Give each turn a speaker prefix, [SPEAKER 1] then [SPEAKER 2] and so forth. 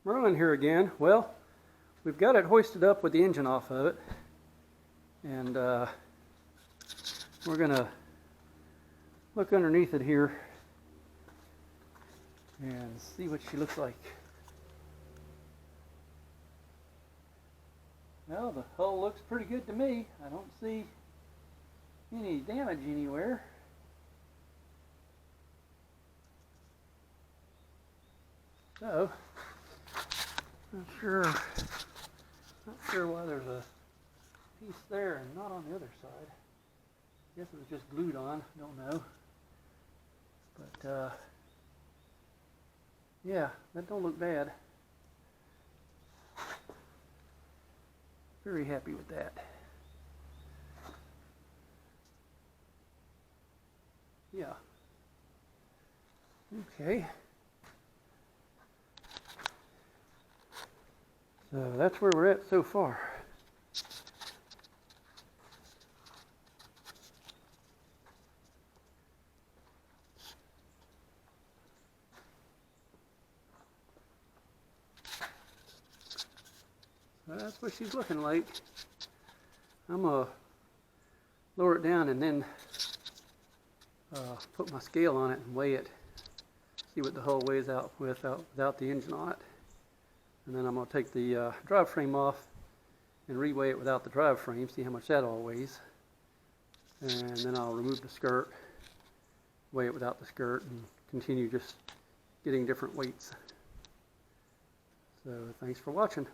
[SPEAKER 1] Merlin here again. Well, we've got it hoisted up with the engine off of it, and we're gonna look underneath it here and see what she looks like. Well, the hull looks pretty good to me. I don't see any damage anywhere. So, not sure why there's a piece there and not on the other side. I guess it was just glued on, don't know. But yeah, that don't look bad. Very happy with that. Yeah. Okay. So that's where we're at so far. So that's what she's looking like. I'm going to lower it down and then put my scale on it and weigh it. See what the hull weighs out without the engine on it. And then I'm going to take the drive frame off and reweigh it without the drive frame, see how much that all weighs. And then I'll remove the skirt, weigh it without the skirt, and continue just getting different weights. So thanks for watching.